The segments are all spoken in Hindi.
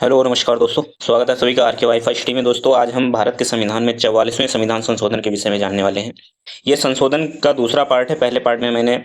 हेलो नमस्कार दोस्तों, स्वागत है सभी का आर के वाईफाई स्टडी में। दोस्तों आज हम भारत के संविधान में 44वें संविधान संशोधन के विषय में जानने वाले हैं। ये संशोधन का दूसरा पार्ट है। पहले पार्ट में मैंने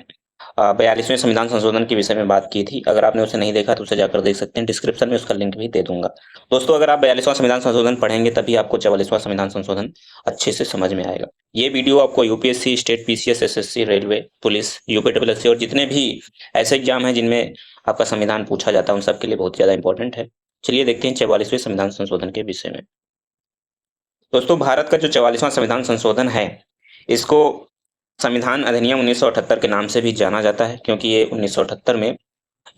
42वें संविधान संशोधन के विषय में बात की थी। अगर आपने उसे नहीं देखा तो उसे जाकर देख सकते हैं, डिस्क्रिप्शन में उसका लिंक भी दे दूंगा। दोस्तों अगर आप 42वां संविधान संशोधन पढ़ेंगे तभी आपको 44वां संविधान संशोधन अच्छे से समझ में आएगा। ये वीडियो आपको UPSC, state PCS, SSC, railway, police, UPSC और जितने भी ऐसे एग्जाम है जिनमें आपका संविधान पूछा जाता है उन सबके लिए बहुत ज्यादा इंपॉर्टेंट है। चलिए देखते हैं 44वें संविधान संशोधन के विषय में। दोस्तों भारत का जो 44वां संविधान संशोधन है, इसको संविधान अधिनियम 1978 के नाम से भी जाना जाता है, क्योंकि ये 1978 में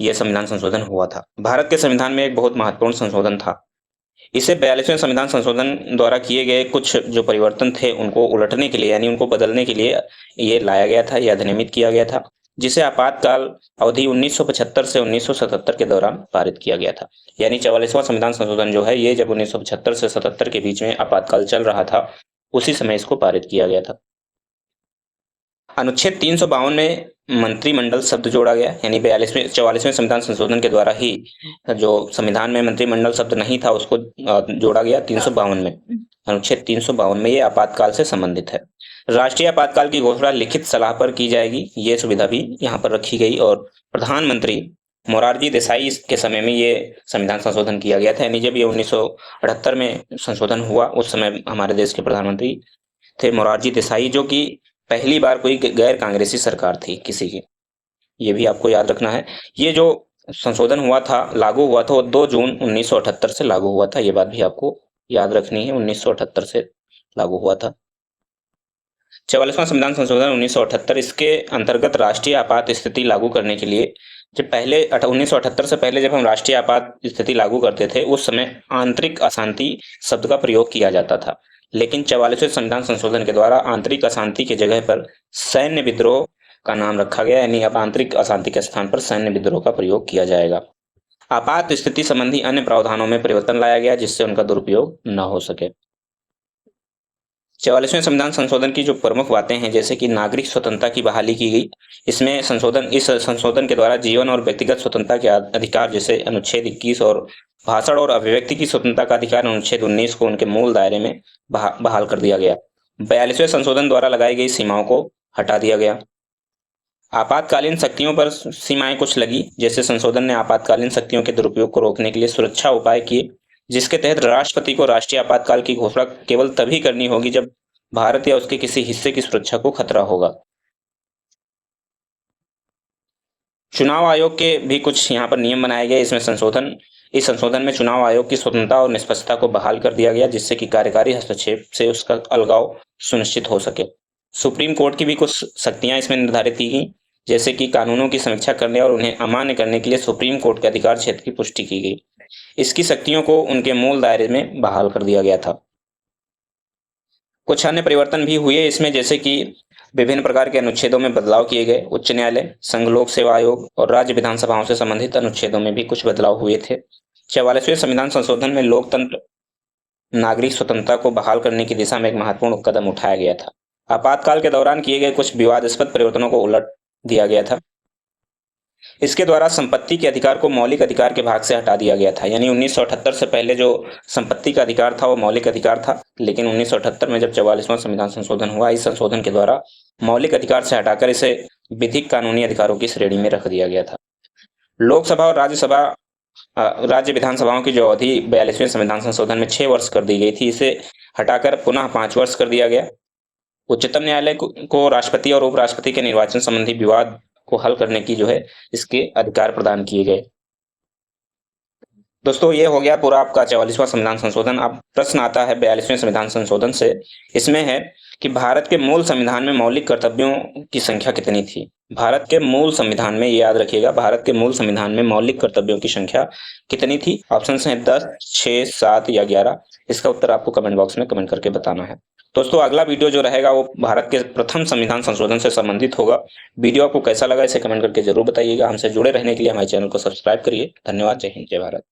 यह संविधान संशोधन हुआ था। भारत के संविधान में एक बहुत महत्वपूर्ण संशोधन था। इसे 42वें संविधान संशोधन द्वारा किए गए कुछ जो परिवर्तन थे उनको उलटने के लिए, यानी उनको बदलने के लिए ये लाया गया था, यह अधिनियमित किया गया था, जिसे आपातकाल अवधि 1975 से 1977 के दौरान पारित किया गया था। यानी 44वां संविधान संशोधन जो है ये जब 1975 से 77 के बीच में आपातकाल चल रहा था, उसी समय इसको पारित किया गया था। अनुच्छेद 352 में मंत्रिमंडल शब्द जोड़ा गया, यानी 44वें संविधान संशोधन के द्वारा ही जो संविधान में मंत्रिमंडल शब्द नहीं था उसको जोड़ा गया 352 में। अनुच्छेद 352 में ये आपातकाल से संबंधित है। राष्ट्रीय आपातकाल की घोषणा लिखित सलाह पर की जाएगी, ये सुविधा भी यहाँ पर रखी गई। और प्रधानमंत्री मोरारजी देसाई के समय में ये संविधान संशोधन किया गया था, यानी जब ये 1978 में संशोधन हुआ उस समय हमारे देश के प्रधानमंत्री थे मोरारजी देसाई, जो कि पहली बार कोई गैर कांग्रेसी सरकार थी किसी की, ये भी आपको याद रखना है। ये जो संशोधन हुआ था, लागू हुआ था, वो 2 जून 1978 से लागू हुआ था। ये बात भी आपको याद रखनी है, 1978 से लागू हुआ था 44वां संविधान संशोधन 1978। इसके अंतर्गत राष्ट्रीय आपात स्थिति लागू करने के लिए, जब पहले 1978 से पहले जब हम राष्ट्रीय आपात स्थिति लागू करते थे उस समय आंतरिक अशांति शब्द का प्रयोग किया जाता था, लेकिन 44वें संविधान संशोधन के द्वारा आंतरिक अशांति के जगह पर सैन्य विद्रोह का नाम रखा गया, यानी अब आंतरिक अशांति के स्थान पर सैन्य विद्रोह का प्रयोग किया जाएगा। आपात स्थिति संबंधी अन्य प्रावधानों में परिवर्तन लाया गया जिससे उनका दुरुपयोग न हो सके। 44वें संविधान संशोधन की जो प्रमुख बातें हैं, जैसे कि नागरिक स्वतंत्रता की बहाली की गई। इस संशोधन के द्वारा जीवन और व्यक्तिगत स्वतंत्रता के अधिकार जैसे अनुच्छेद 21 और भाषण और अभिव्यक्ति की स्वतंत्रता का अधिकार अनुच्छेद 19 को उनके मूल दायरे में बहाल कर दिया गया। 42वें संशोधन द्वारा लगाई गई सीमाओं को हटा दिया गया। आपातकालीन शक्तियों पर सीमाएं कुछ लगी, जैसे संशोधन ने आपातकालीन शक्तियों के दुरुपयोग को रोकने के लिए सुरक्षा उपाय किए, जिसके तहत राष्ट्रपति को राष्ट्रीय आपातकाल की घोषणा केवल तभी करनी होगी जब भारत या उसके किसी हिस्से की सुरक्षा को खतरा होगा। चुनाव आयोग के भी कुछ यहाँ पर नियम बनाए गए। इस संशोधन में चुनाव आयोग की स्वतंत्रता और निष्पक्षता को बहाल कर दिया गया, जिससे कि कार्यकारी हस्तक्षेप से उसका अलगाव सुनिश्चित हो सके। सुप्रीम कोर्ट की भी कुछ शक्तियां इसमें निर्धारित की गई, जैसे कि कानूनों की समीक्षा करने और उन्हें अमान्य करने के लिए सुप्रीम कोर्ट के अधिकार क्षेत्र की पुष्टि की गई। इसकी शक्तियों को उनके मूल दायरे में बहाल कर दिया गया था। कुछ अन्य परिवर्तन भी हुए इसमें, जैसे कि विभिन्न प्रकार के अनुच्छेदों में बदलाव किए गए। उच्च न्यायालय, संघ लोक सेवा आयोग और राज्य विधानसभाओं से संबंधित अनुच्छेदों में भी कुछ बदलाव हुए थे। 44वें संविधान संशोधन में लोकतंत्र, नागरिक स्वतंत्रता को बहाल करने की दिशा में एक महत्वपूर्ण कदम उठाया गया था। आपातकाल के दौरान किए गए कुछ विवादास्पद परिवर्तनों को उलट दिया गया था। इसके द्वारा संपत्ति के अधिकार को मौलिक अधिकार के भाग से हटा दिया गया था, यानी 1978 से पहले जो संपत्ति का अधिकार था वो मौलिक अधिकार था, लेकिन 1978 में जब 44वां संविधान संशोधन हुआ, इस संशोधन के द्वारा मौलिक अधिकार से हटाकर इसे विधिक कानूनी अधिकारों की श्रेणी में रख दिया गया था। लोकसभा और राज्य विधानसभाओं की जो अवधि 42वें संविधान संशोधन में 6 वर्ष कर दी गई थी, इसे हटाकर पुनः 5 वर्ष कर दिया गया। उच्चतम न्यायालय को राष्ट्रपति और उपराष्ट्रपति के निर्वाचन संबंधी विवाद को हल करने की जो है इसके अधिकार प्रदान किए गए। दोस्तों ये हो गया पूरा आपका 44वां संविधान संशोधन। अब प्रश्न आता है 42वें संविधान संशोधन से, इसमें है कि भारत के मूल संविधान में मौलिक कर्तव्यों की संख्या कितनी थी। भारत के मूल संविधान में, याद रखिएगा, भारत के मूल संविधान में मौलिक कर्तव्यों की संख्या कितनी थी। ऑप्शन है 10, 6, 7 या 11। इसका उत्तर आपको कमेंट बॉक्स में कमेंट करके बताना है। दोस्तों अगला वीडियो जो रहेगा वो भारत के प्रथम संविधान संशोधन से संबंधित होगा। वीडियो आपको कैसा लगा इसे कमेंट करके जरूर बताइएगा। हमसे जुड़े रहने के लिए हमारे चैनल को सब्सक्राइब करिए। धन्यवाद। जय हिंद, जय भारत।